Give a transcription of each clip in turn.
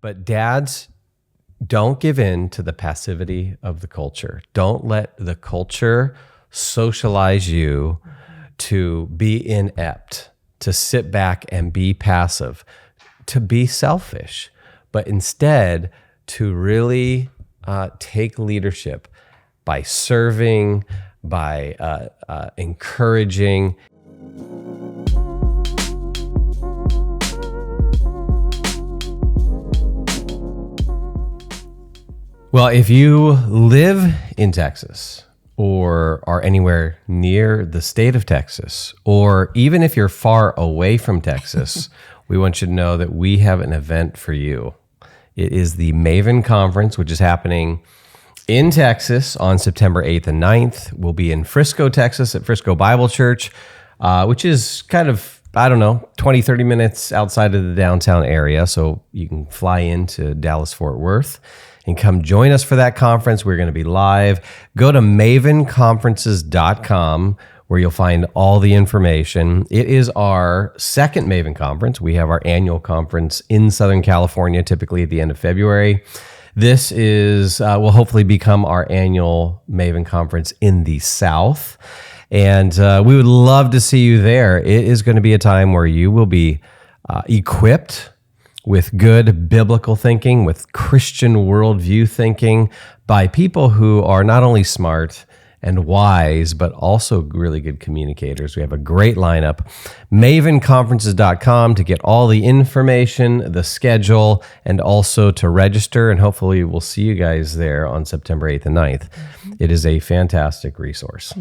But dads, don't give in to the passivity of the culture. Don't let the culture socialize you to be inept, to sit back and be passive, to be selfish, but instead to really take leadership by serving, by encouraging. Well, if you live in Texas or are anywhere near the state of Texas, or even if you're far away from Texas, we want you to know that we have an event for you. It is the Maven Conference, which is happening in Texas on September 8th and 9th. We'll be in Frisco, Texas at Frisco Bible Church, which is kind of, 20, 30 minutes outside of the downtown area. So you can fly into Dallas-Fort Worth and come join us for that conference. We're going to be live. Go to mavenconferences.com where you'll find all the information. It is our second Maven Conference. We have our annual conference in Southern California, typically at the end of February. This is will hopefully become our annual Maven Conference in the South. And we would love to see you there. It is going to be a time where you will be equipped with good biblical thinking, with Christian worldview thinking by people who are not only smart and wise, but also really good communicators. We have a great lineup. Mavenconferences.com to get all the information, the schedule, and also to register. And hopefully we'll see you guys there on September 8th and 9th. It is a fantastic resource.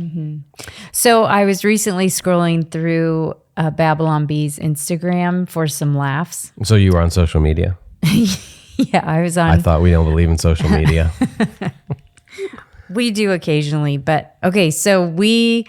So I was recently scrolling through Babylon Bee's Instagram for some laughs. So you were on social media? Yeah, I was on. I thought we don't believe in social media. We do occasionally, but okay. So we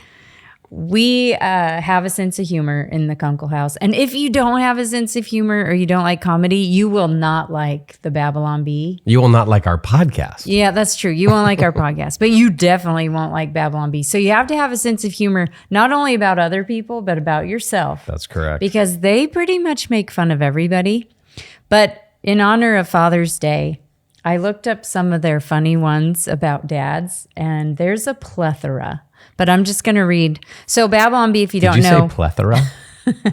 have a sense of humor in the Kunkel House, and if you don't have a sense of humor or you don't like comedy, you will not like the Babylon Bee. You will not like our podcast. Yeah, that's true. You won't like our podcast, but you definitely won't like Babylon Bee. So you have to have a sense of humor, not only about other people, but about yourself. That's correct. Because they pretty much make fun of everybody. But in honor of Father's Day, I looked up some of their funny ones about dads, and there's a plethora. But I'm just going to read. So Babylon Bee, if you don't know. Did you say plethora?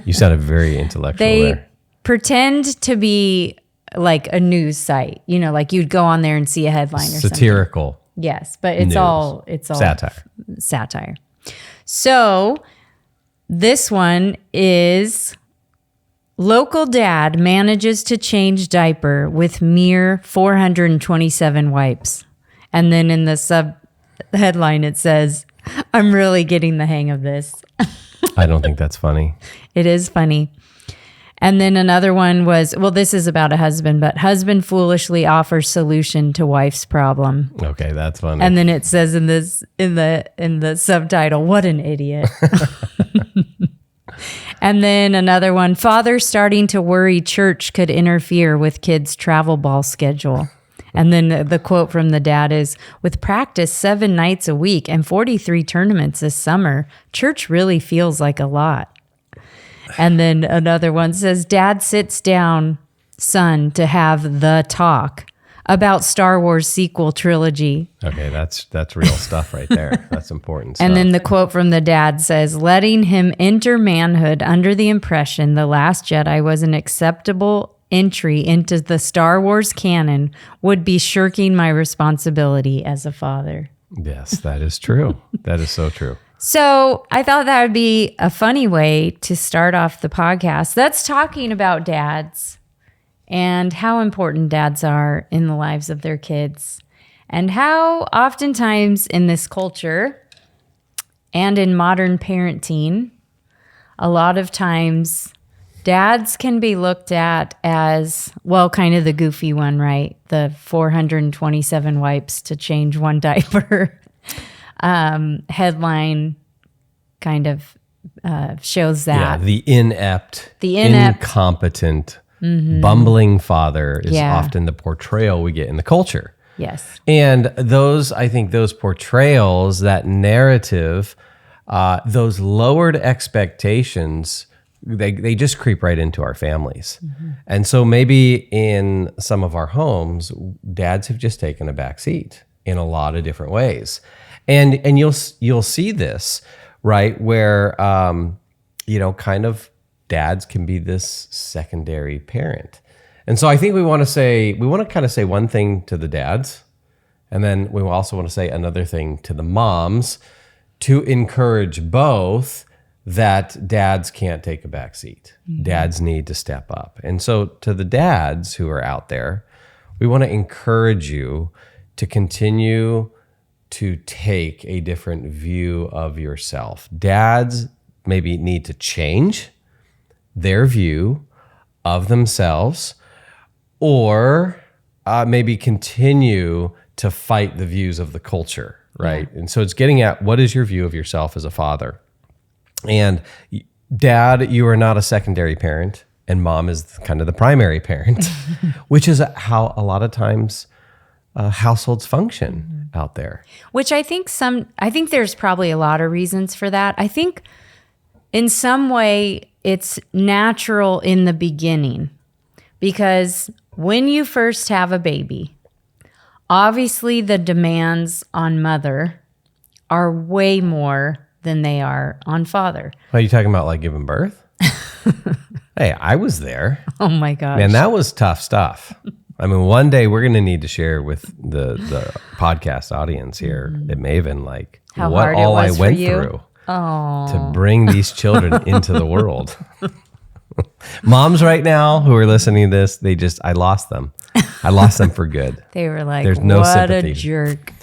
You sounded very intellectual they there. Pretend to be like a news site. You know, like you'd go on there and see a headline or something. Satirical. Yes, but it's news. all satire. So this one is: local dad manages to change diaper with mere 427 wipes. And then in the sub headline, it says, "I'm really getting the hang of this." I don't think that's funny. It is funny. And then another one was, well, this is about a husband, but husband foolishly offers solution to wife's problem. Okay, that's funny. And then it says in the subtitle, "What an idiot." And then another one, father starting to worry church could interfere with kids' travel ball schedule. And then the quote from the dad is, "With practice 7 nights a week and 43 tournaments this summer, church really feels like a lot." And then another one says, "Dad sits down, son, to have the talk about Star Wars sequel trilogy." Okay, that's real stuff right there. That's important stuff. And then the quote from the dad says, "Letting him enter manhood under the impression The Last Jedi was an acceptable entry into the Star Wars canon would be shirking my responsibility as a father." Yes, that is true. That is so true. So I thought that would be a funny way to start off the podcast. That's talking about dads and how important dads are in the lives of their kids, and how oftentimes in this culture and in modern parenting, a lot of times dads can be looked at as, well, kind of the goofy one, right? The 427 wipes to change one diaper. Headline kind of shows that. Yeah, the inept, incompetent, bumbling father is often the portrayal we get in the culture. Yes. And I think those portrayals, that narrative, those lowered expectations they just creep right into our families. And so maybe in some of our homes, dads have just taken a back seat in a lot of different ways. And you'll see this, right, where kind of dads can be this secondary parent. And so I think we want to kind of say one thing to the dads, and then we also want to say another thing to the moms to encourage both that dads can't take a back seat. Dads need to step up. And so to the dads who are out there, we want to encourage you to continue to take a different view of yourself. Dads maybe need to change their view of themselves, or maybe continue to fight the views of the culture, right? Yeah. And so it's getting at, what is your view of yourself as a father? And dad, you are not a secondary parent, and mom is kind of the primary parent, which is how a lot of times households function out there. Which I think there's probably a lot of reasons for that. I think in some way it's natural in the beginning, because when you first have a baby, obviously the demands on mother are way more than they are on father. Are you talking about like giving birth? Hey, I was there. Oh my gosh. Man, that was tough stuff. I mean, one day we're going to need to share with the podcast audience here at Maven, like how what hard all it was I went for you? through Oh. to bring these children into the world. Moms right now who are listening to this, I lost them. I lost them for good. They were like, there's no what sympathy. A jerk.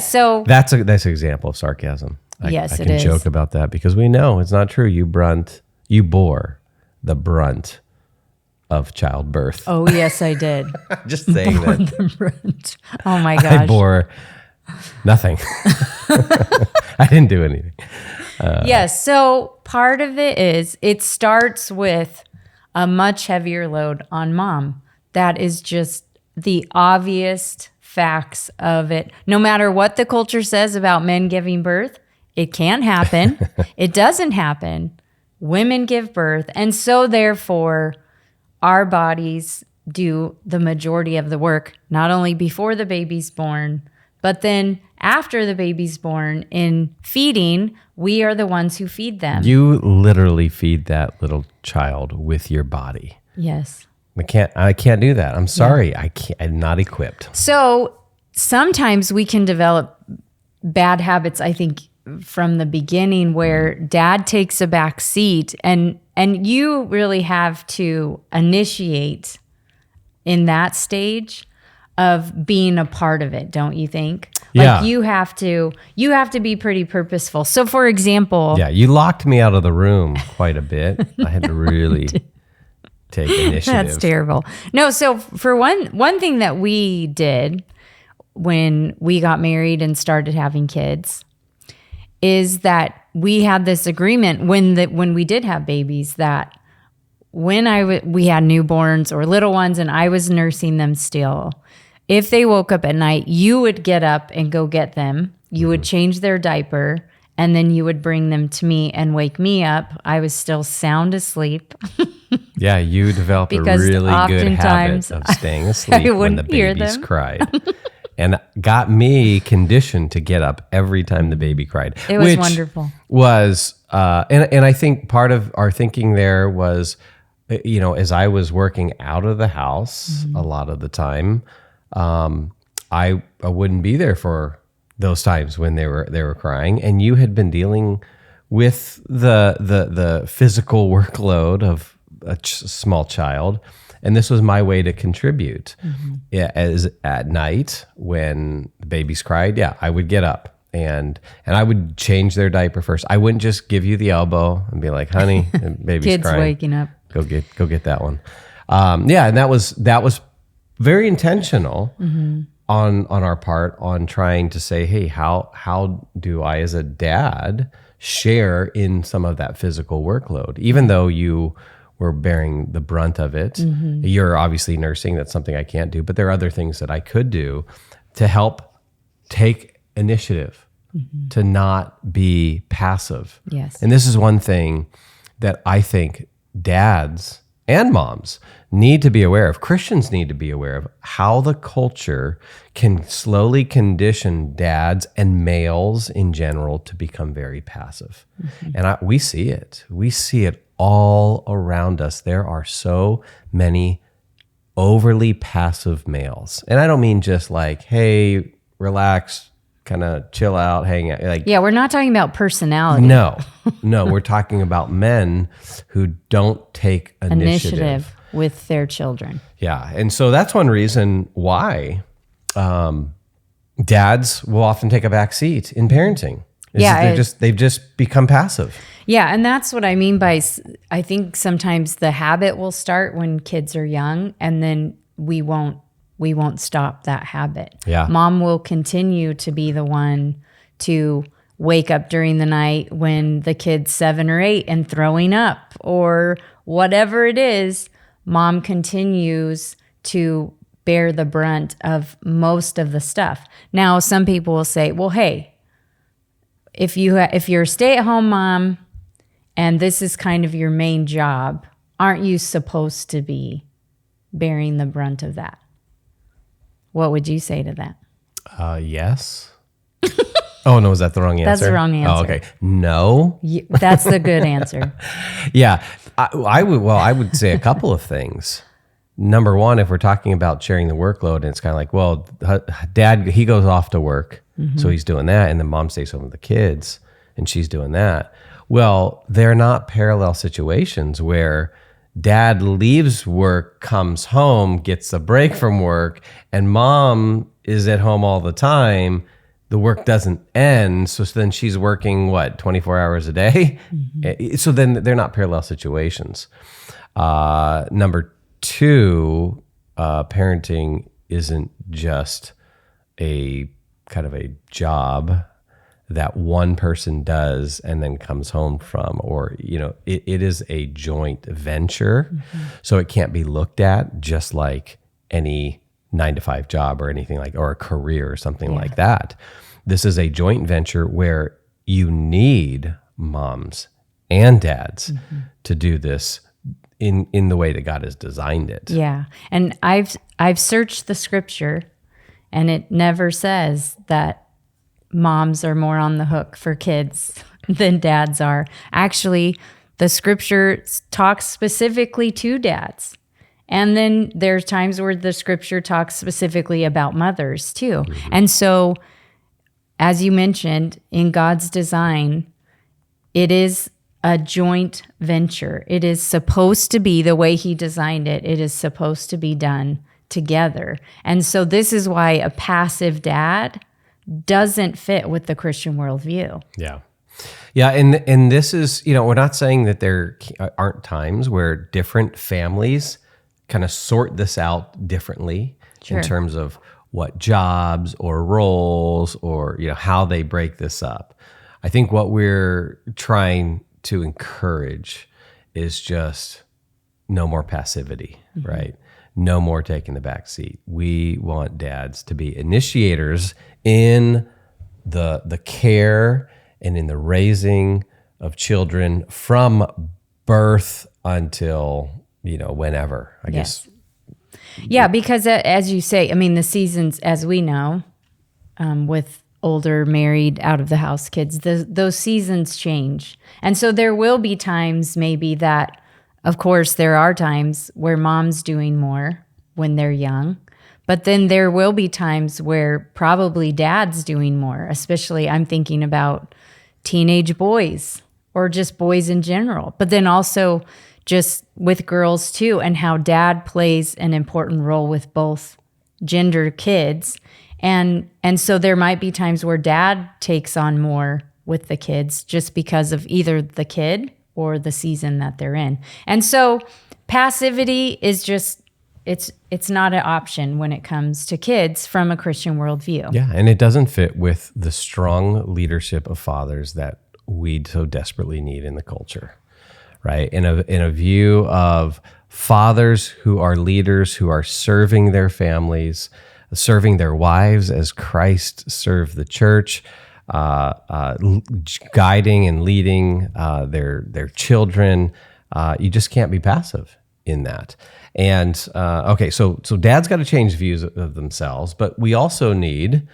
So that's an example of sarcasm. I can joke about that because we know it's not true. You bore the brunt of childbirth. Oh, yes, I did. Just saying that. The brunt. Oh my gosh. I bore nothing. I didn't do anything. Yes. So part of it starts with a much heavier load on mom. That is just the obvious facts of it. No matter what the culture says about men giving birth, it can happen. It doesn't happen. Women give birth. And so therefore, our bodies do the majority of the work, not only before the baby's born, but then after the baby's born. In feeding, we are the ones who feed them. You literally feed that little child with your body. Yes. I can't do that. I'm sorry. Yeah. I'm not equipped. So sometimes we can develop bad habits, I think, from the beginning, where dad takes a back seat, and you really have to initiate in that stage of being a part of it, don't you think? Yeah. Like you have to be pretty purposeful. So for example, you locked me out of the room quite a bit. I had to really take initiative. That's terrible. No, so for one thing that we did when we got married and started having kids is that we had this agreement when we did have babies, that when we had newborns or little ones and I was nursing them still, if they woke up at night, you would get up and go get them. You would change their diaper, and then you would bring them to me and wake me up. I was still sound asleep. Yeah, you developed a really good habit of staying asleep when the babies cried. And got me conditioned to get up every time the baby cried. It was wonderful. And I think part of our thinking there was, as I was working out of the house a lot of the time, I wouldn't be there for those times when they were crying, and you had been dealing with the physical workload of a small child. And this was my way to contribute. As at night when the babies cried, I would get up and I would change their diaper first. I wouldn't just give you the elbow and be like, "Honey, the baby's kids crying. waking up. Go get that one." And that was very intentional on our part on trying to say, "Hey, how do I as a dad share in some of that physical workload, even though you were bearing the brunt of it. You're obviously nursing. That's something I can't do. But there are other things that I could do to help take initiative, to not be passive." Yes. And this is one thing that I think dads and moms need to be aware of, Christians need to be aware of, how the culture can slowly condition dads and males in general to become very passive. And we see it. We see it all around us. There are so many overly passive males. And I don't mean just like, hey, relax, kind of chill out, hang out. Like, Yeah, we're not talking about personality. no, we're talking about men who don't take initiative with their children. Yeah. And so that's one reason why dads will often take a back seat in parenting. They've just become passive. Yeah, and that's what I mean by, I think sometimes the habit will start when kids are young, and then we won't stop that habit. Yeah. Mom will continue to be the one to wake up during the night when the kid's 7 or 8 and throwing up or whatever it is. Mom continues to bear the brunt of most of the stuff. Now, some people will say, well, hey, if you're a stay-at-home mom and this is kind of your main job, aren't you supposed to be bearing the brunt of that? What would you say to that? Yes. Oh, no, is that the wrong answer? That's the wrong answer. Oh, okay. No. That's the good answer. Yeah. I would say a couple of things. Number one, if we're talking about sharing the workload, and it's kind of like, well, dad, he goes off to work, so he's doing that, and then mom stays home with the kids, and she's doing that. Well, they're not parallel situations where dad leaves work, comes home, gets a break from work, and mom is at home all the time. The work doesn't end, so then she's working, 24 hours a day? So then they're not parallel situations. Number two, parenting isn't just a kind of a job that one person does and then comes home from, or, it is a joint venture. So it can't be looked at just like any 9-to-5 job or anything or a career or something like that. This is a joint venture where you need moms and dads to do this in the way that God has designed it. Yeah. And I've searched the scripture, and it never says that moms are more on the hook for kids than dads are. Actually, the scripture talks specifically to dads. And then there's times where the scripture talks specifically about mothers too. And so, as you mentioned, in God's design, it is a joint venture. It is supposed to be the way he designed it. It is supposed to be done together. And so this is why a passive dad doesn't fit with the Christian worldview. Yeah. Yeah. And this is, we're not saying that there aren't times where different families kind of sort this out differently in terms of what jobs or roles or, how they break this up. I think what we're trying to encourage is just no more passivity, right? No more taking the back seat. We want dads to be initiators in the care and in the raising of children from birth until, whenever, I guess. Yeah, because as you say, the seasons, as we know, with older, married, out of the house kids, those seasons change. And so there will be times maybe that, of course, there are times where mom's doing more when they're young, but then there will be times where probably dad's doing more, especially I'm thinking about teenage boys or just boys in general, but then also just with girls too, and how dad plays an important role with both gender kids. And so there might be times where dad takes on more with the kids just because of either the kid or the season that they're in. And so passivity is just, it's not an option when it comes to kids from a Christian worldview. Yeah, and it doesn't fit with the strong leadership of fathers that we so desperately need in the culture, right? In a view of fathers who are leaders, who are serving their families, serving their wives as Christ served the church, guiding and leading their children. You just can't be passive in that. And okay, so dads got to change views of themselves, but we also need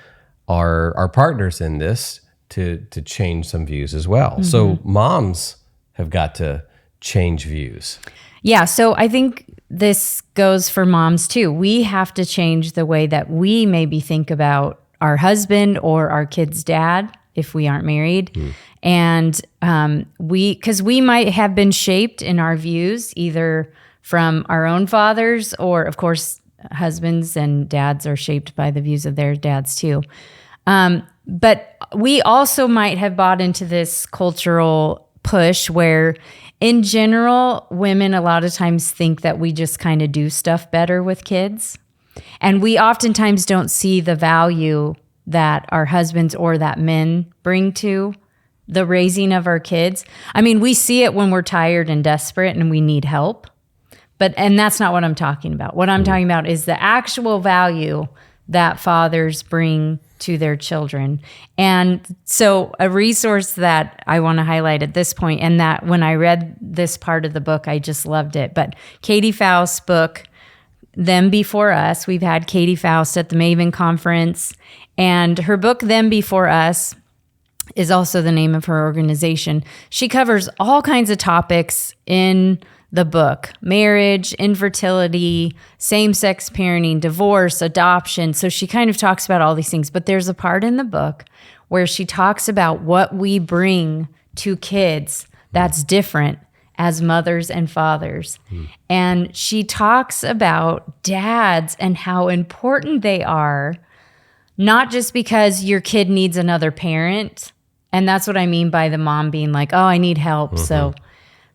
our partners in this to change some views as well. Mm-hmm. So moms have got to change views. Yeah, so I think this goes for moms too. We have to change the way that we maybe think about our husband or our kid's dad if we aren't married. And because we might have been shaped in our views either from our own fathers, or of course, husbands and dads are shaped by the views of their dads too. But we also might have bought into this cultural push where in general, women a lot of times think that we just kind of do stuff better with kids. And we oftentimes don't see the value that our husbands or that men bring to the raising of our kids. I mean, we see it when we're tired and desperate and we need help. And that's not what I'm talking about. What I'm talking about is the actual value that fathers bring to their children. And so a resource that I want to highlight at this point, and that when I read this part of the book, I just loved it. But Katie Faust's book, Them Before Us, we've had Katie Faust at the Maven Conference, and her book, Them Before Us, is also the name of her organization. She covers all kinds of topics in the book: marriage, infertility, same-sex parenting, divorce, adoption. So she kind of talks about all these things, but there's a part in the book where she talks about what we bring to kids that's different as mothers and fathers. And she talks about dads and how important they are, not just because your kid needs another parent. And that's what I mean by the mom being like, oh, I need help. So,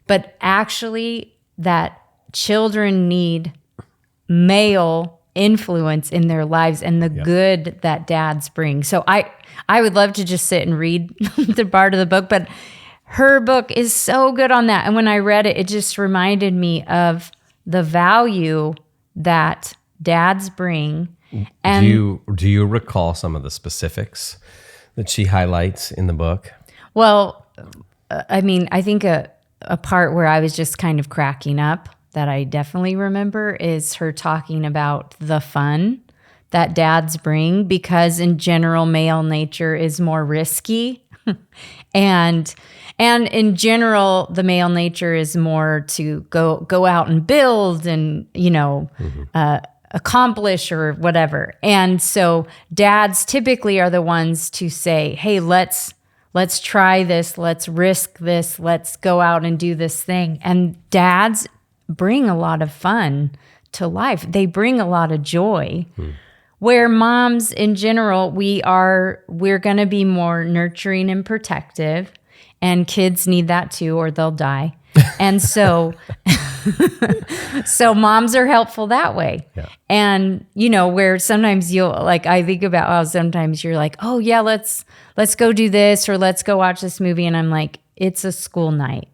but actually that children need male influence in their lives and the good that dads bring. So I would love to just sit and read the part of the book, but her book is so good on that. And when I read it, it just reminded me of the value that dads bring. And do you recall some of the specifics that she highlights in the book? Well, I mean, I think a part where I was just kind of cracking up that I definitely remember is her talking about the fun that dads bring, because in general, male nature is more risky. and in general, the male nature is more to go out and build and, accomplish or whatever. And so dads typically are the ones to say, hey, let's try this, let's risk this, let's go out and do this thing. And dads bring a lot of fun to life. They bring a lot of joy. Where moms in general, we're going to be more nurturing and protective, and kids need that too, or they'll die. And so moms are helpful that way. Yeah. And, where sometimes I think about how sometimes you're like, oh yeah, let's go do this, or let's go watch this movie. And I'm like, it's a school night.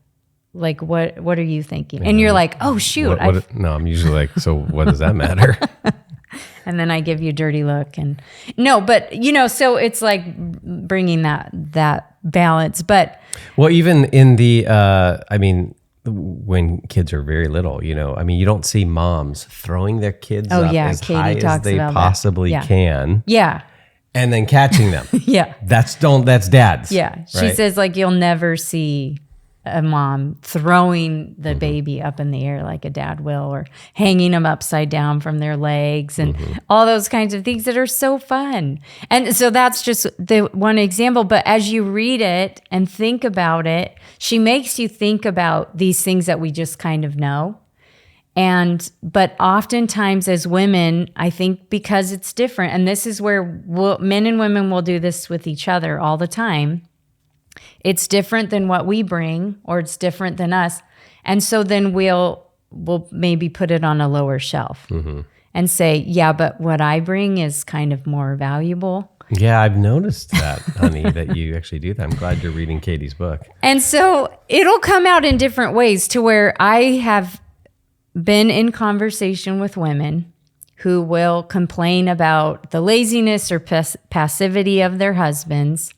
Like, what are you thinking? And you're like, oh shoot. No, I'm usually like, so what does that matter? And then I give you a dirty look and no, but so it's like bringing that balance. But well, even in the, when kids are very little, you don't see moms throwing their kids up as Katie high as they possibly can. Yeah. And then catching them. Yeah. That's dads. Yeah. She right? says like, you'll never see a mom throwing the baby up in the air like a dad will, or hanging them upside down from their legs and all those kinds of things that are so fun. And so that's just the one example. But as you read it and think about it, she makes you think about these things that we just kind of know. But oftentimes as women, I think because it's different, and this is where men and women will do this with each other all the time. It's different than what we bring, or it's different than us. And so then we'll maybe put it on a lower shelf and say, yeah, but what I bring is kind of more valuable. Yeah, I've noticed that, honey, that you actually do that. I'm glad you're reading Katie's book. And so it'll come out in different ways, to where I have been in conversation with women who will complain about the laziness or passivity of their husbands,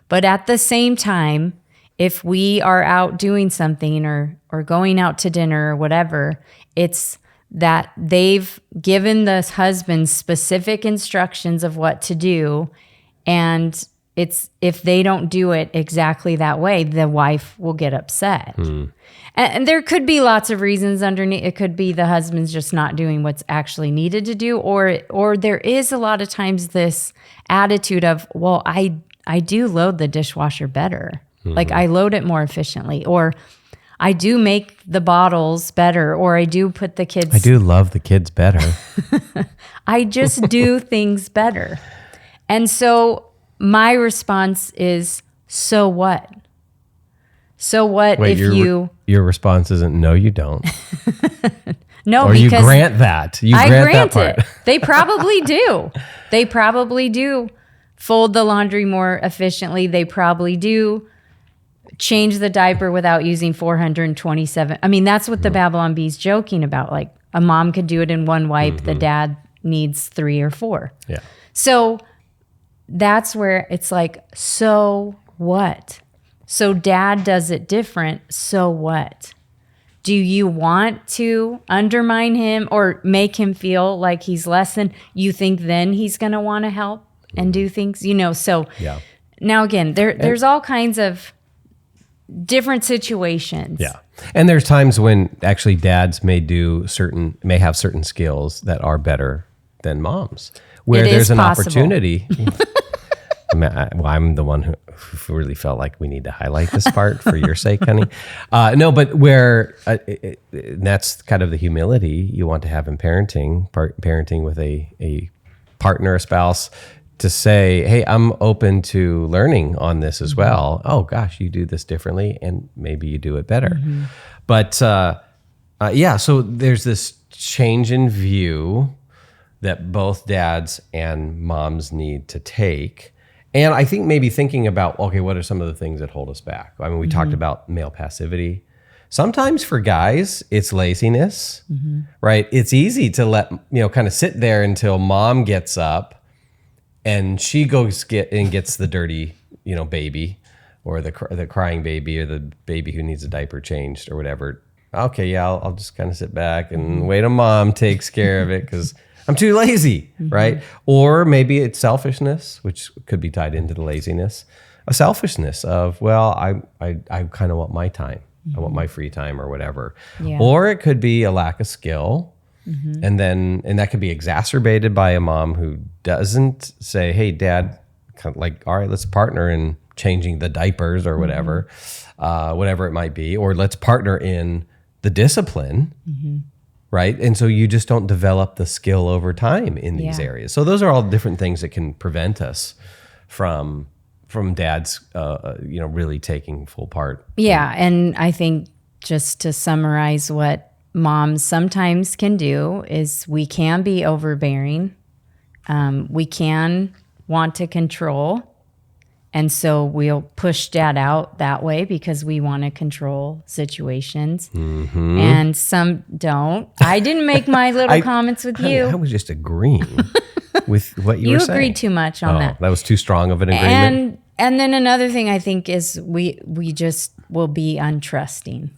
But at the same time, if we are out doing something or going out to dinner or whatever, it's that they've given the husband specific instructions of what to do. And it's if they don't do it exactly that way, the wife will get upset. And there could be lots of reasons underneath. It could be the husband's just not doing what's actually needed to do. Or there is a lot of times this attitude of, well, I do load the dishwasher better. Like I load it more efficiently. Or I do make the bottles better. Or I do put the kids. I do love the kids better. I just do things better. And so my response is, so what? So what? Wait, if your response isn't no, you don't. No, or because you grant that. I grant that part. it. They probably do. They probably do fold the laundry more efficiently. They probably do change the diaper without using 427. I mean, that's what the Babylon Bee's joking about. Like a mom could do it in one wipe. The dad needs 3 or 4. Yeah. So that's where it's like, so what? So dad does it different. So what? Do you want to undermine him or make him feel like he's less than? You think then he's going to want to help and do things, So now again, there's all kinds of different situations. Yeah. And there's times when actually dads may have certain skills that are better than moms, where there's an opportunity. I'm the one who really felt like we need to highlight this part for your sake, honey. No, but where that's kind of the humility you want to have in parenting with a partner, a spouse, to say, hey, I'm open to learning on this as well. Oh, gosh, you do this differently, and maybe you do it better. But so there's this change in view that both dads and moms need to take. And I think maybe thinking about, okay, what are some of the things that hold us back? I mean, we talked about male passivity. Sometimes for guys, it's laziness, right? It's easy to let, kind of sit there until mom gets up and she goes gets the dirty, baby or the crying baby or the baby who needs a diaper changed or whatever. Okay, yeah, I'll just kind of sit back and wait till mom takes care of it because I'm too lazy, right? Or maybe it's selfishness, which could be tied into the laziness. A selfishness of, well, I kind of want my time. I want my free time or whatever. Yeah. Or it could be a lack of skill. And that could be exacerbated by a mom who doesn't say, hey, dad, kind of like, all right, let's partner in changing the diapers or whatever, whatever it might be. Or let's partner in the discipline. Right. And so you just don't develop the skill over time in these areas. So those are all different things that can prevent us from dads, really taking full part. Yeah. And I think just to summarize what moms sometimes can do is we can be overbearing. We can want to control. And so we'll push dad out that way because we want to control situations. And some don't. I didn't make my little comments with you. I was just agreeing with what you were saying. You agreed too much on that. That was too strong of an agreement. And then another thing I think is we just will be untrusting.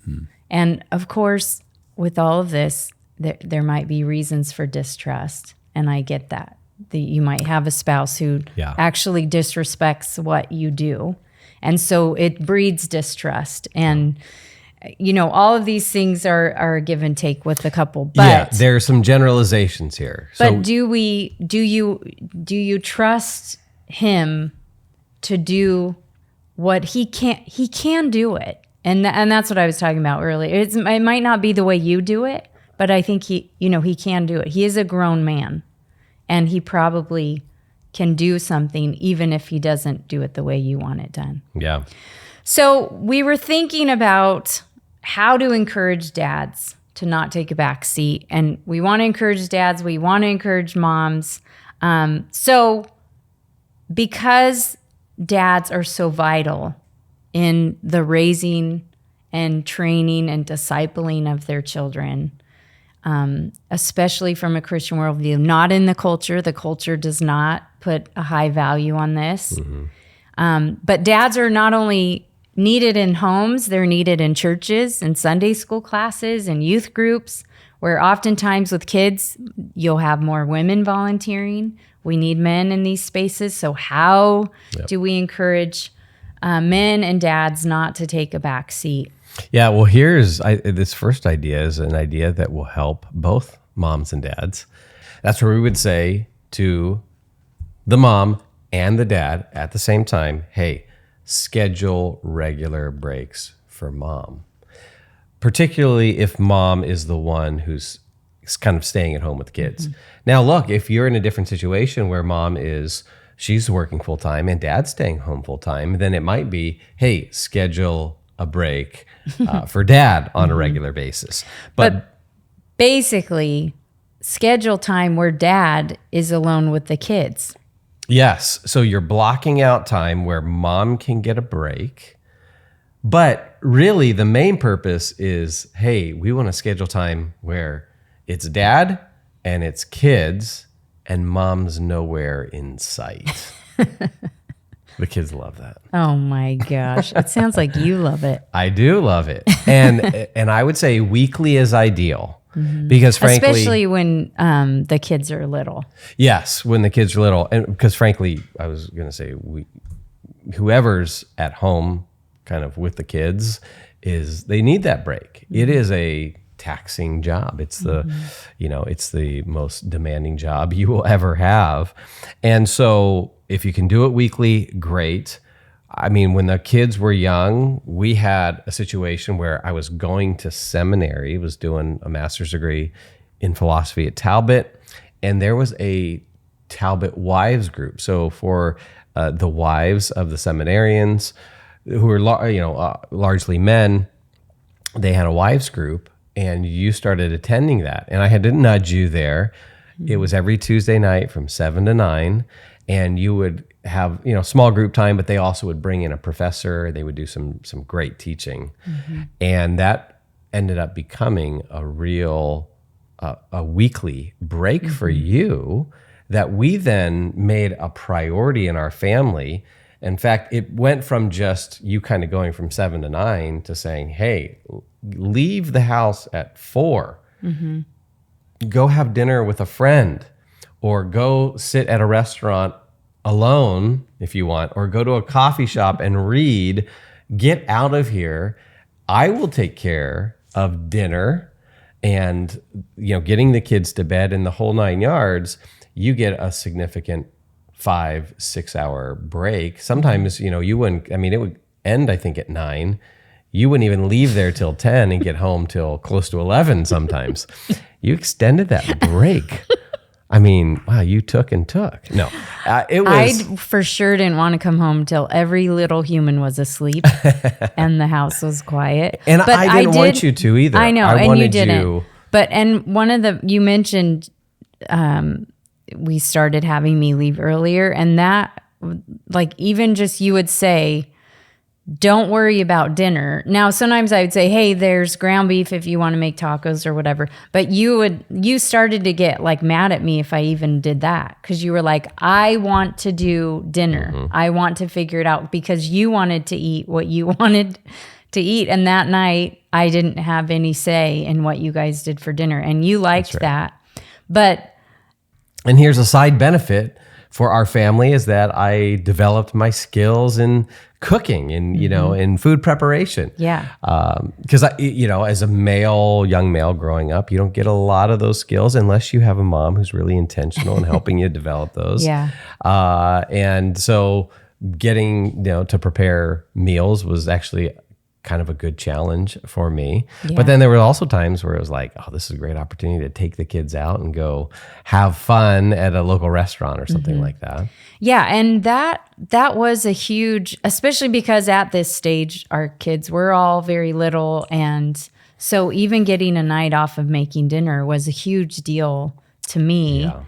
And of course, with all of this, there might be reasons for distrust. And I get that. You might have a spouse who actually disrespects what you do. And so it breeds distrust. And, all of these things are a give and take with the couple. But there are some generalizations here. But do you trust him to do what he can? He can do it. And that's what I was talking about earlier. It might not be the way you do it, but I think he can do it. He is a grown man. And he probably can do something even if he doesn't do it the way you want it done. Yeah. So we were thinking about how to encourage dads to not take a back seat. And we want to encourage dads. We want to encourage moms. So because dads are so vital in the raising and training and discipling of their children, especially from a Christian worldview, not in the culture. The culture does not put a high value on this. But dads are not only needed in homes, they're needed in churches and Sunday school classes and youth groups, where oftentimes with kids, you'll have more women volunteering. We need men in these spaces. So how do we encourage men and dads not to take a back seat? Yeah, well, this first idea is an idea that will help both moms and dads. That's where we would say to the mom and the dad at the same time, hey, schedule regular breaks for mom. Particularly if mom is the one who's kind of staying at home with kids. Mm-hmm. Now, look, if you're in a different situation where she's working full time and dad's staying home full time, then it might be, hey, schedule a break for dad on a regular basis. But basically, schedule time where dad is alone with the kids. Yes. So you're blocking out time where mom can get a break. But really, the main purpose is, hey, we want to schedule time where it's dad and it's kids and mom's nowhere in sight. The kids love that. Oh my gosh. It sounds like you love it. I do love it. And I would say weekly is ideal. Mm-hmm. Because frankly, especially when the kids are little. Yes, when the kids are little. And because frankly, I was going to say, whoever's at home kind of with the kids they need that break. Mm-hmm. It is a taxing job. It's it's the most demanding job you will ever have. And so if you can do it weekly, great. I mean, when the kids were young, we had a situation where I was going to seminary, was doing a master's degree in philosophy at Talbot, and there was a Talbot wives group. So for the wives of the seminarians, who were largely men, they had a wives group, and you started attending that. And I had to nudge you there. Mm-hmm. It was every Tuesday night from 7 to 9, and you would have small group time, but they also would bring in a professor. They would do some great teaching. Mm-hmm. And that ended up becoming a real a weekly break mm-hmm. for you that we then made a priority in our family. In fact, it went from just you kind of going from 7 to 9 to saying, hey, leave the house at 4. Mm-hmm. Go have dinner with a friend, or go sit at a restaurant alone if you want, or go to a coffee shop and read. Get out of here. I will take care of dinner and getting the kids to bed and the whole 9 yards. You get a significant 5-6 hour break. Sometimes you wouldn't, it would end I think at 9. You wouldn't even leave there till 10 and get home till close to 11 sometimes. You extended that break. Wow, you took and took. No, it was. I for sure didn't want to come home till every little human was asleep and the house was quiet. And but I didn't want you to either. I know, and you didn't. You mentioned we started having me leave earlier, and that, even just you would say, don't worry about dinner. Now, sometimes I would say, hey, there's ground beef if you want to make tacos or whatever. But you started to get mad at me if I even did that, because you were like, I want to do dinner. Mm-hmm. I want to figure it out, because you wanted to eat what you wanted to eat. And that night I didn't have any say in what you guys did for dinner, and you liked that. And here's a side benefit for our family is that I developed my skills in cooking and, in food preparation. Yeah. Because, as a young male growing up, you don't get a lot of those skills unless you have a mom who's really intentional in helping you develop those. Yeah. And so getting, to prepare meals was actually kind of a good challenge for me. Yeah. But then there were also times where it was like, oh, this is a great opportunity to take the kids out and go have fun at a local restaurant or something mm-hmm. like that. Yeah. And that was a huge, especially because at this stage, our kids were all very little. And so even getting a night off of making dinner was a huge deal to me. Yeah.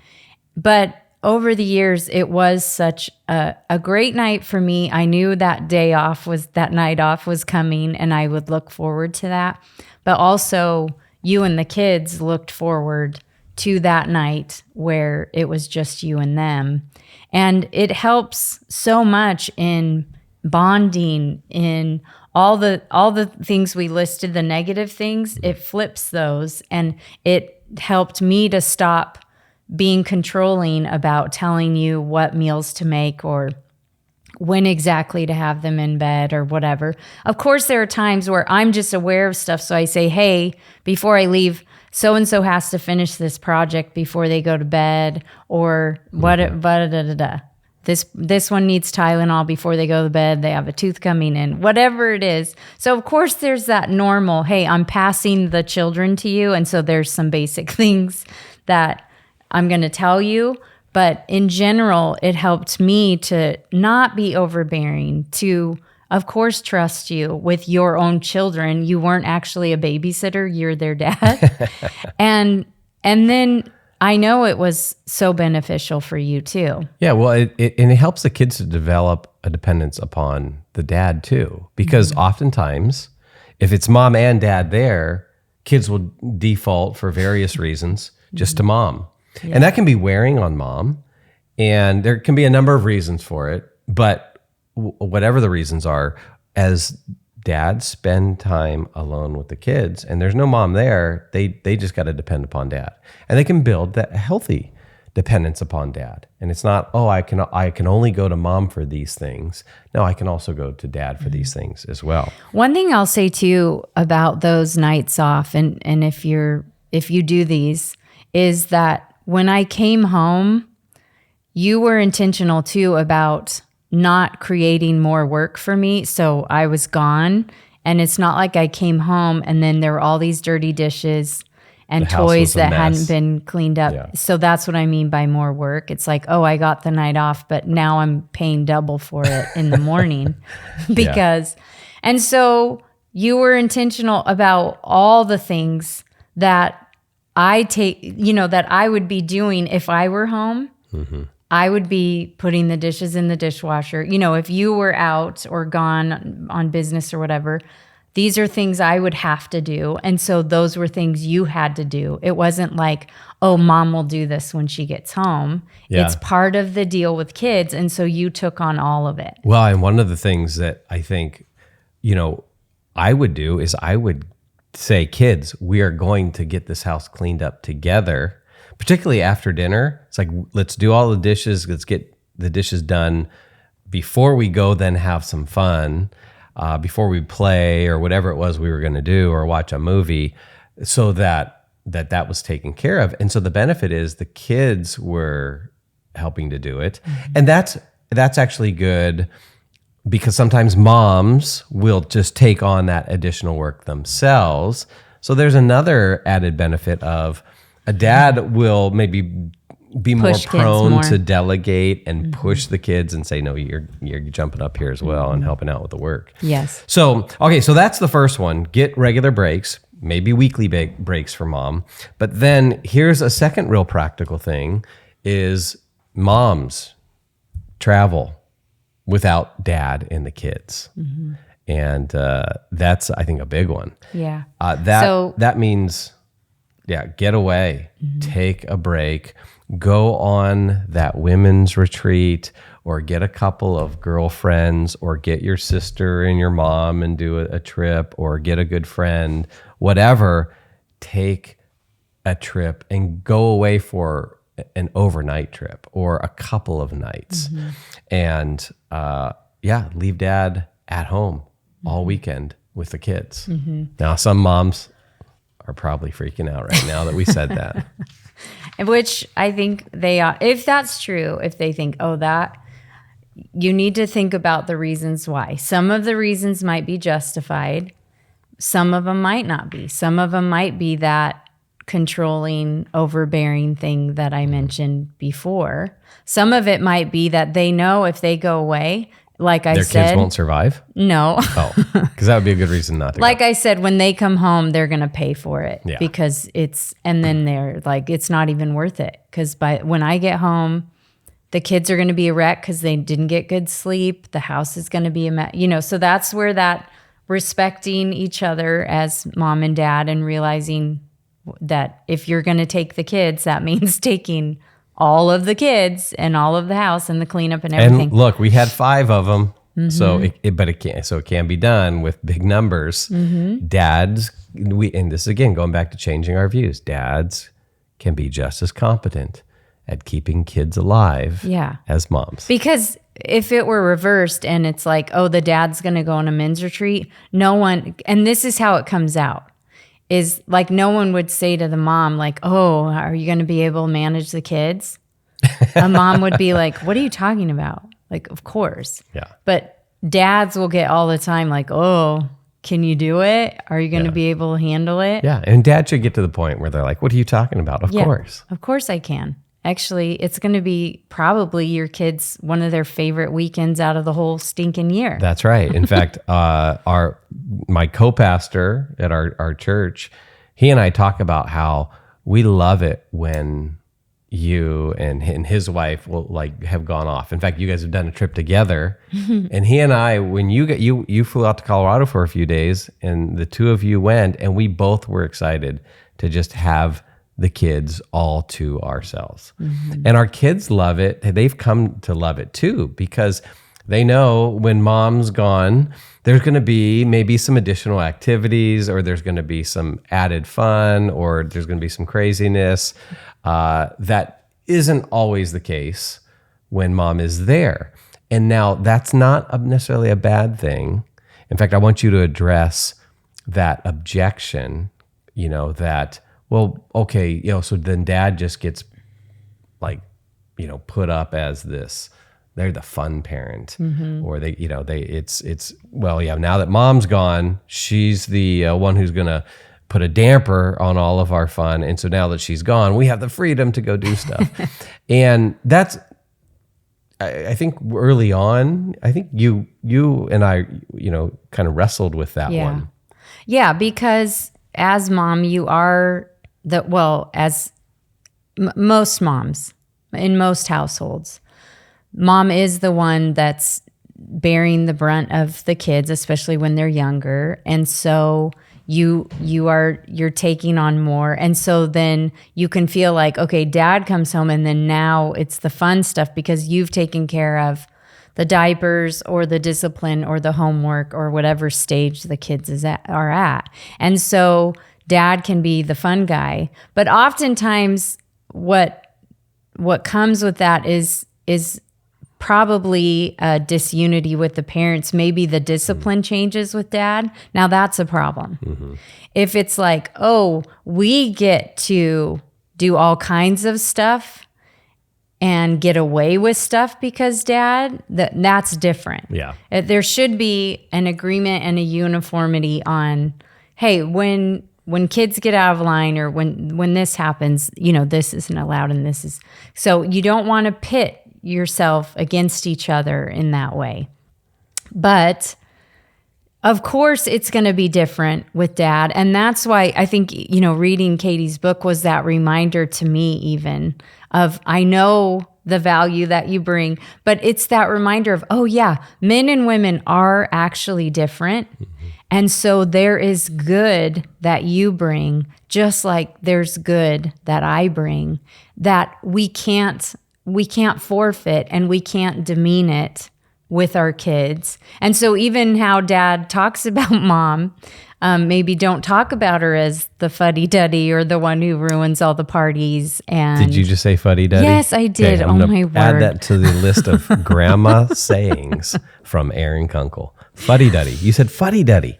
But over the years, it was such a great night for me. I knew that night off was coming, and I would look forward to that. But also, you and the kids looked forward to that night where it was just you and them. And it helps so much in bonding, in all the things we listed, the negative things, it flips those. And it helped me to stop being controlling about telling you what meals to make or when exactly to have them in bed or whatever. Of course, there are times where I'm just aware of stuff. So I say, hey, before I leave, so-and-so has to finish this project before they go to bed, or this one needs Tylenol before they go to bed. They have a tooth coming in, whatever it is. So of course there's that normal, hey, I'm passing the children to you. And so there's some basic things that I'm going to tell you. But in general, it helped me to not be overbearing, to, of course, trust you with your own children. You weren't actually a babysitter. You're their dad. and then I know it was so beneficial for you too. Yeah, well, it helps the kids to develop a dependence upon the dad too. Because oftentimes, if it's mom and dad there, kids will default for various reasons just to mom. Yeah. And that can be wearing on mom. And there can be a number of reasons for it. But whatever the reasons are, as dads spend time alone with the kids and there's no mom there, they just got to depend upon dad. And they can build that healthy dependence upon dad. And it's not, oh, I can only go to mom for these things. No, I can also go to dad for these things as well. One thing I'll say too about those nights off, and if you do these, is that when I came home, you were intentional too about not creating more work for me. So I was gone, and it's not like I came home and then there were all these dirty dishes and toys that hadn't been cleaned up. Yeah. So that's what I mean by more work. It's like, oh, I got the night off, but now I'm paying double for it in the morning because, and so you were intentional about all the things that that I would be doing if I were home. Mm-hmm. I would be putting the dishes in the dishwasher. If you were out or gone on business or whatever, these are things I would have to do. And so those were things you had to do. It wasn't like, oh, mom will do this when she gets home. Yeah. It's part of the deal with kids. And so you took on all of it. Well, and one of the things that I think, I would do is I would say, kids, we are going to get this house cleaned up together, particularly after dinner. It's like, let's do all the dishes. Let's get the dishes done before we go then have some fun, before we play or whatever it was we were going to do or watch a movie, so that was taken care of. And so the benefit is the kids were helping to do it. Mm-hmm. And that's actually good, because sometimes moms will just take on that additional work themselves. So there's another added benefit of a dad will maybe be more prone to delegate and push the kids and say, no, you're jumping up here as well and helping out with the work. Yes. So that's the first one. Get regular breaks, maybe weekly breaks for mom. But then here's a second real practical thing is moms travel without dad and the kids. Mm-hmm. And that's, I think, a big one. Yeah. That means, get away, take a break, go on that women's retreat, or get a couple of girlfriends, or get your sister and your mom and do a trip, or get a good friend, whatever. Take a trip and go away for an overnight trip or a couple of nights. Mm-hmm. And leave dad at home all weekend with the kids. Mm-hmm. Now, some moms are probably freaking out right now that we said that. Which I think they are. If that's true, if they think, you need to think about the reasons why. Some of the reasons might be justified. Some of them might not be. Some of them might be that controlling, overbearing thing that I mentioned before. Some of it might be that they know if they go away, like I said, their kids won't survive? No. Oh, because that would be a good reason not to Like go. I said, when they come home, they're going to pay for it because and then they're like, it's not even worth it. Because when I get home, the kids are going to be a wreck because they didn't get good sleep. The house is going to be a mess. So that's where that respecting each other as mom and dad and realizing that if you're going to take the kids, that means taking all of the kids and all of the house and the cleanup and everything. And look, we had 5 of them. So it can be done with big numbers. Dads, and this is again going back to changing our views. Dads can be just as competent at keeping kids alive as moms. Because if it were reversed and it's like, oh, the dad's going to go on a men's retreat, no one, and this is how it comes out, is like no one would say to the mom, like, oh, are you going to be able to manage the kids? A mom would be like, what are you talking about? Like, of course. Yeah. But dads will get all the time like, oh, can you do it? Are you going to be able to handle it? Yeah. And dad should get to the point where they're like, what are you talking about? Of course. Of course I can. Actually, it's going to be probably your kids' one of their favorite weekends out of the whole stinking year. That's right. In fact, my co-pastor at our church, he and I talk about how we love it when you and his wife will like have gone off. In fact, you guys have done a trip together, and he and I, when you flew out to Colorado for a few days, and the two of you went, and we both were excited to just have the kids all to ourselves. And our kids love it. They've come to love it too, because they know when mom's gone, there's going to be maybe some additional activities, or there's going to be some added fun, or there's going to be some craziness. That isn't always the case when mom is there. And now that's not necessarily a bad thing. In fact, I want you to address that objection, that, well, okay, so then dad just gets like, put up as this, they're the fun parent, or now that mom's gone, she's the one who's going to put a damper on all of our fun. And so now that she's gone, we have the freedom to go do stuff. And that's, I think early on, I think you and I, kind of wrestled with that one. Yeah, because as mom, you are as most moms in most households, mom is the one that's bearing the brunt of the kids, especially when they're younger. And so you're taking on more. And so then you can feel like, okay, dad comes home and then now it's the fun stuff because you've taken care of the diapers or the discipline or the homework or whatever stage the kids are at. And so dad can be the fun guy. But oftentimes what comes with that is probably a disunity with the parents. Maybe the discipline changes with dad. Now that's a problem. If it's like, oh, we get to do all kinds of stuff and get away with stuff because dad, that's different. Yeah. There should be an agreement and a uniformity on, hey, when kids get out of line or when this happens, this isn't allowed and this is. So you don't want to pit yourself against each other in that way. But of course it's going to be different with dad. And that's why I think, reading Katie's book was that reminder to me even of, I know the value that you bring, but it's that reminder of, oh yeah, men and women are actually different. And so there is good that you bring, just like there's good that I bring, that we can't forfeit and we can't demean it with our kids. And so even how dad talks about mom, maybe don't talk about her as the fuddy-duddy or the one who ruins all the parties. And did you just say fuddy-duddy? Yes, I did. Okay, oh my word. Add that to the list of grandma sayings from Erin Kunkel. Fuddy-duddy. You said fuddy-duddy.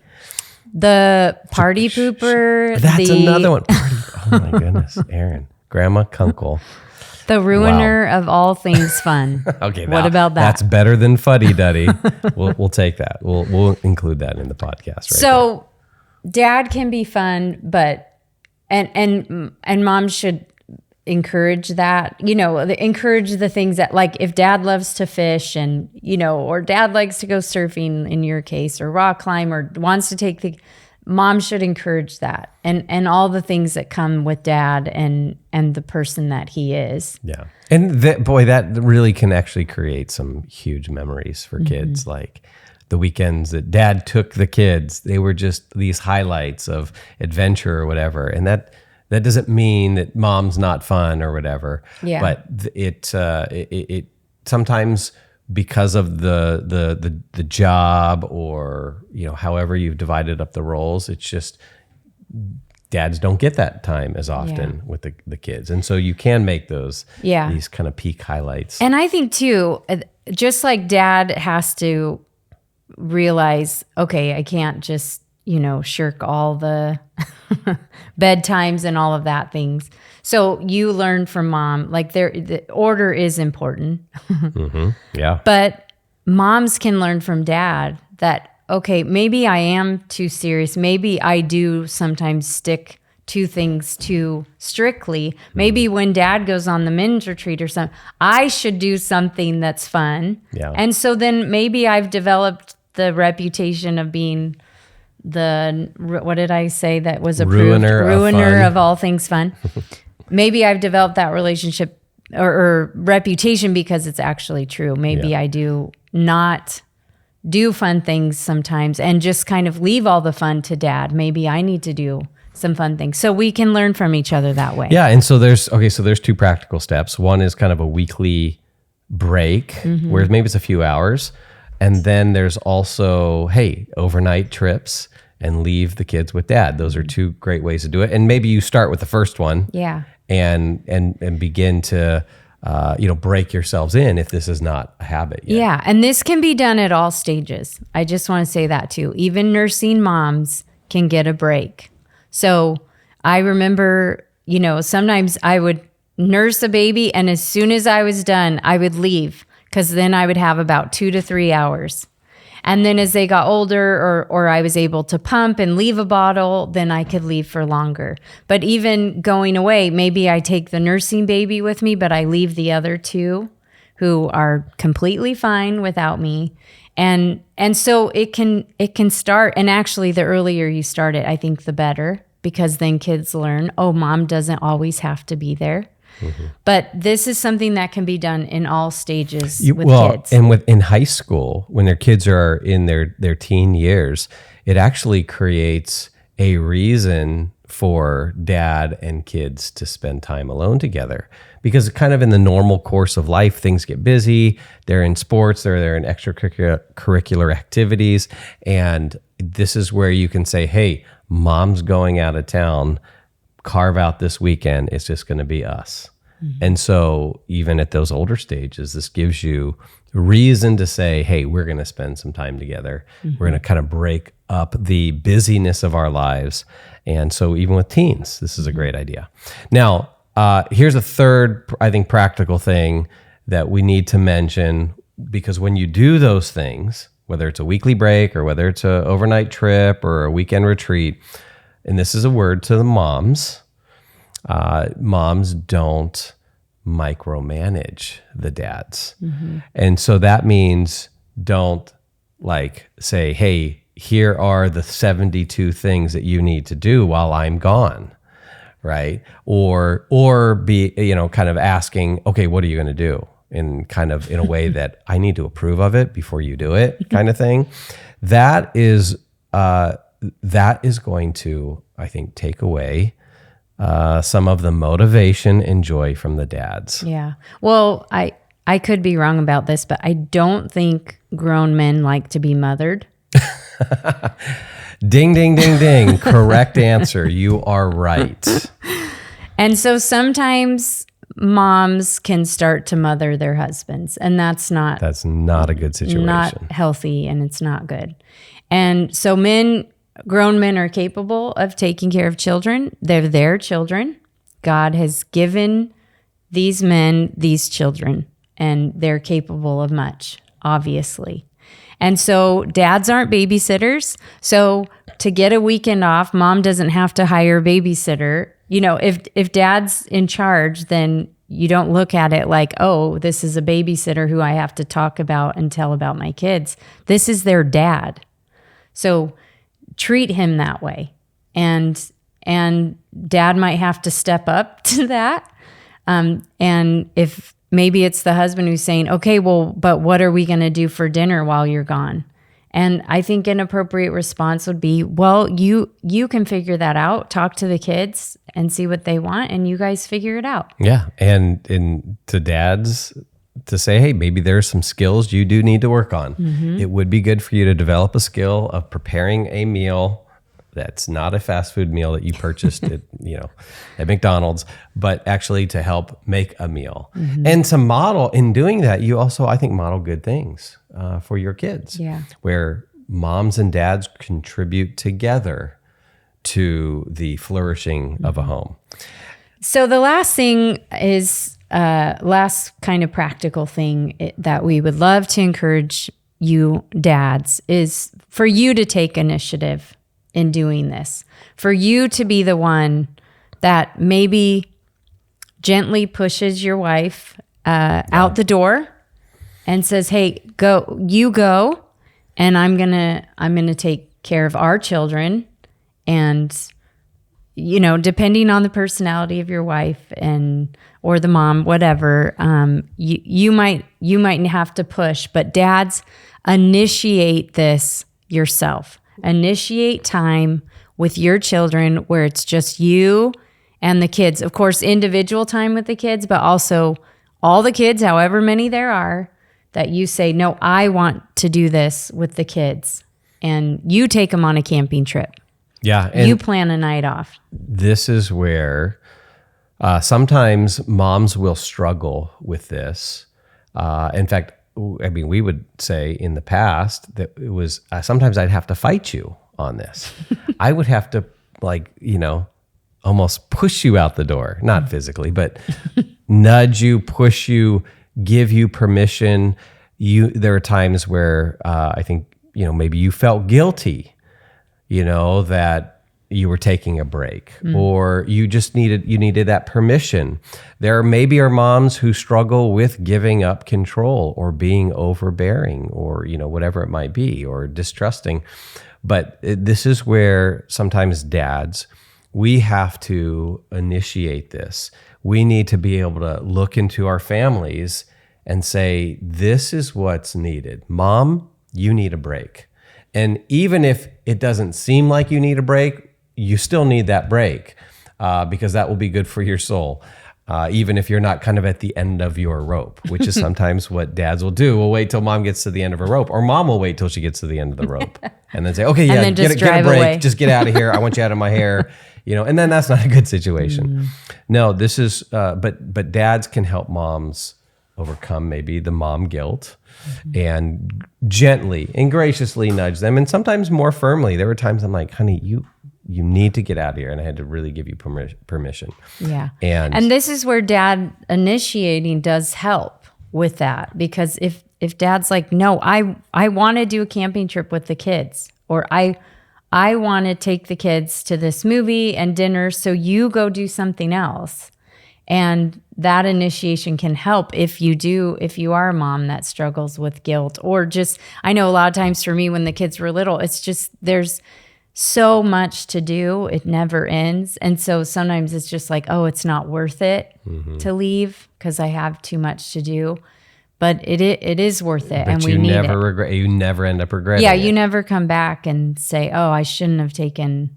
The party pooper. That's another one. Oh my goodness, Erin. Grandma Kunkel. The ruiner of all things fun. Okay, what about that? That's better than fuddy-duddy. We'll take that. We'll include that in the podcast. So, dad can be fun, but and mom should encourage that. Encourage the things that, like, if dad loves to fish and or dad likes to go surfing in your case, or rock climb, or wants to take mom should encourage that and all the things that come with dad and the person that he is. Yeah. And that really can actually create some huge memories for kids. Like the weekends that dad took the kids, they were just these highlights of adventure or whatever. And That doesn't mean that mom's not fun or whatever. Yeah. But it sometimes, because of the job, or however you've divided up the roles, it's just dads don't get that time as often with the kids, and so you can make these kind of peak highlights. And I think too, just like dad has to realize, okay, I can't just shirk all the bedtimes and all of that things. So you learn from mom, like the order is important. Mm-hmm. Yeah. But moms can learn from dad that, okay, maybe I am too serious. Maybe I do sometimes stick to things too strictly. Maybe when dad goes on the men's retreat or something, I should do something that's fun. Yeah. And so then maybe I've developed the reputation of being what did I say that was approved? Ruiner of all things fun. Maybe I've developed that relationship or reputation because it's actually true. Maybe I do not do fun things sometimes and just kind of leave all the fun to dad. Maybe I need to do some fun things. So we can learn from each other that way. Yeah. And so there's two practical steps. One is kind of a weekly break, where maybe it's a few hours. And then there's also, hey, overnight trips and leave the kids with dad. Those are two great ways to do it. And maybe you start with the first one. Yeah. And begin to, break yourselves in if this is not a habit yet. Yeah. And this can be done at all stages. I just want to say that too. Even nursing moms can get a break. So I remember, sometimes I would nurse a baby, and as soon as I was done, I would leave, because then I would have about 2 to 3 hours. And then as they got older, or I was able to pump and leave a bottle, then I could leave for longer. But even going away, maybe I take the nursing baby with me, but I leave the other two who are completely fine without me. And so it can start. And actually, the earlier you start it, I think the better, because then kids learn, oh, mom doesn't always have to be there. Mm-hmm. But this is something that can be done in all stages with kids. And in high school, when their kids are in their teen years, it actually creates a reason for dad and kids to spend time alone together. Because kind of in the normal course of life, things get busy. They're in sports, they're in extracurricular activities. And this is where you can say, hey, mom's going out of town, carve out this weekend, it's just going to be us. Mm-hmm. And so even at those older stages, this gives you reason to say, hey, we're going to spend some time together. Mm-hmm. We're going to kind of break up the busyness of our lives. And so even with teens, this is a great idea. Now, here's a third, I think, practical thing that we need to mention, because when you do those things, whether it's a weekly break or whether it's an overnight trip or a weekend retreat, and this is a word to the moms, moms don't micromanage the dads. Mm-hmm. And so that means don't say, hey, here are the 72 things that you need to do while I'm gone, right? Or be, kind of asking, okay, what are you going to do? In a way that I need to approve of it before you do it, kind of thing. That is going to, I think, take away some of the motivation and joy from the dads. Yeah. Well, I could be wrong about this, but I don't think grown men like to be mothered. Ding, ding, ding, ding. Correct answer. You are right. And so sometimes moms can start to mother their husbands, and that's not a good situation. Not healthy, and it's not good. And so grown men are capable of taking care of children. They're their children. God has given these men these children, and they're capable of much, obviously. And so dads aren't babysitters. So to get a weekend off, mom doesn't have to hire a babysitter. If dad's in charge, then you don't look at it like, oh, this is a babysitter who I have to talk about and tell about my kids. This is their dad. So treat him that way. And dad might have to step up to that. And if maybe it's the husband who's saying, okay, well, but what are we going to do for dinner while you're gone? And I think an appropriate response would be, well, you can figure that out. Talk to the kids and see what they want, and you guys figure it out. Yeah. And to dads, to say, hey, maybe there's some skills you do need to work on. It would be good for you to develop a skill of preparing a meal that's not a fast food meal that you purchased at, at McDonald's, but actually to help make a meal. And to model, in doing that, you also, I think, model good things for your kids. Yeah. Where moms and dads contribute together to the flourishing of a home. So the last thing is, last kind of practical thing that we would love to encourage you dads is for you to take initiative in doing this, for you to be the one that maybe gently pushes your wife out the door and says, hey, go, and I'm gonna take care of our children. And depending on the personality of your wife or the mom, whatever, you might have to push, but dads, initiate this yourself. Initiate time with your children where it's just you and the kids. Of course, individual time with the kids, but also all the kids, however many there are, that you say, no, I want to do this with the kids. And you take them on a camping trip. Yeah. And you plan a night off. This is where sometimes moms will struggle with this. In fact, we would say in the past that it was sometimes I'd have to fight you on this. I would have to almost push you out the door, not physically, but nudge you, push you, give you permission. There are times where I think, maybe you felt guilty, that you were taking a break or you just needed that permission. There maybe are moms who struggle with giving up control or being overbearing or, whatever it might be, or distrusting. But this is where sometimes dads, we have to initiate this. We need to be able to look into our families and say, this is what's needed. Mom, you need a break. And even if it doesn't seem like you need a break, you still need that break because that will be good for your soul. Even if you're not kind of at the end of your rope, which is sometimes what dads will do. We'll wait till mom gets to the end of her rope, or mom will wait till she gets to the end of the rope and then say, okay, yeah, get a break. Away. Just get out of here. I want you out of my hair, and then that's not a good situation. No, this is, but dads can help moms overcome maybe the mom guilt and gently and graciously nudge them. And sometimes more firmly. There were times I'm like, honey, you need to get out of here. And I had to really give you permission. Yeah. And this is where dad initiating does help with that. Because if dad's like, no, I want to do a camping trip with the kids, or I want to take the kids to this movie and dinner, so you go do something else. And that initiation can help if you are a mom that struggles with guilt, or just, I know a lot of times for me when the kids were little, it's just, there's so much to do. It never ends. And so sometimes it's just like, oh, it's not worth it to leave because I have too much to do. But it is worth it, and we need it. You never end up regretting it. Yeah, you never come back and say, oh, I shouldn't have taken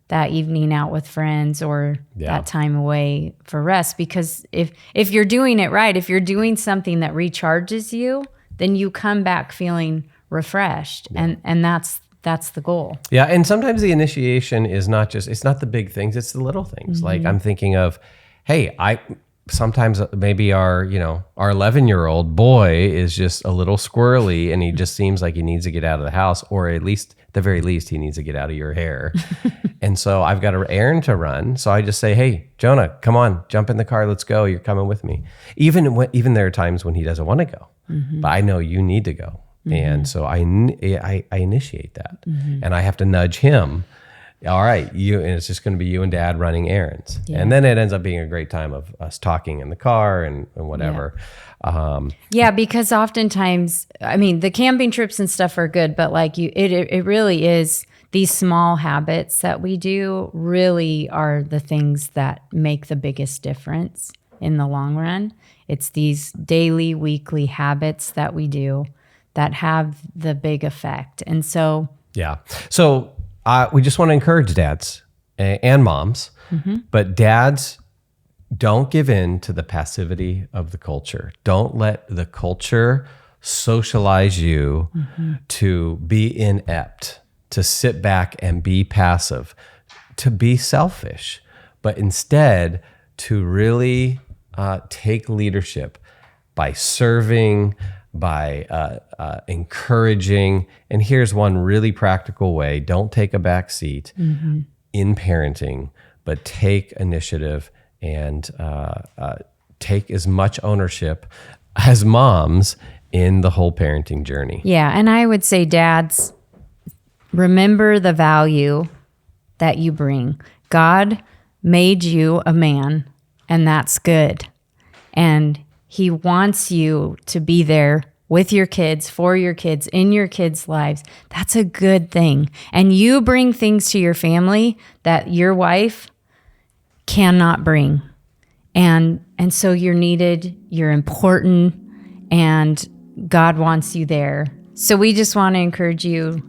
that evening out with friends or that time away for rest. Because if you're doing it right, if you're doing something that recharges you, then you come back feeling refreshed. Yeah. And that's the goal. Yeah. And sometimes the initiation is it's not the big things, it's the little things. Like I'm thinking of, hey, sometimes maybe our 11-year-old boy is just a little squirrely and he just seems like he needs to get out of the house, or at the very least, he needs to get out of your hair. And so I've got an errand to run. So I just say, hey, Jonah, come on, jump in the car. Let's go. You're coming with me. Even there are times when he doesn't want to go, but I know you need to go. And so I initiate that, and I have to nudge him. All right, and it's just going to be you and dad running errands. Yeah. And then it ends up being a great time of us talking in the car and whatever. Yeah. Because oftentimes, the camping trips and stuff are good, but it really is these small habits that we do really are the things that make the biggest difference in the long run. It's these daily, weekly habits that we do that have the big effect. And so, Yeah. So we just want to encourage dads and moms, but dads, don't give in to the passivity of the culture. Don't let the culture socialize you to be inept, to sit back and be passive, to be selfish, but instead to really take leadership by serving, by encouraging. And here's one really practical way. Don't take a back seat in parenting, but take initiative and take as much ownership as moms in the whole parenting journey. Yeah. And I would say, dads, remember the value that you bring. God made you a man, and that's good. And he wants you to be there with your kids, for your kids, in your kids' lives. That's a good thing. And you bring things to your family that your wife cannot bring. And so you're needed, you're important, and God wants you there. So we just want to encourage you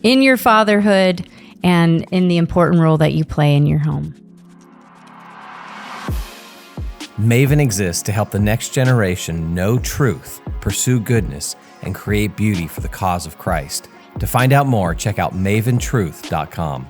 in your fatherhood and in the important role that you play in your home. Maven exists to help the next generation know truth, pursue goodness, and create beauty for the cause of Christ. To find out more, check out maventruth.com.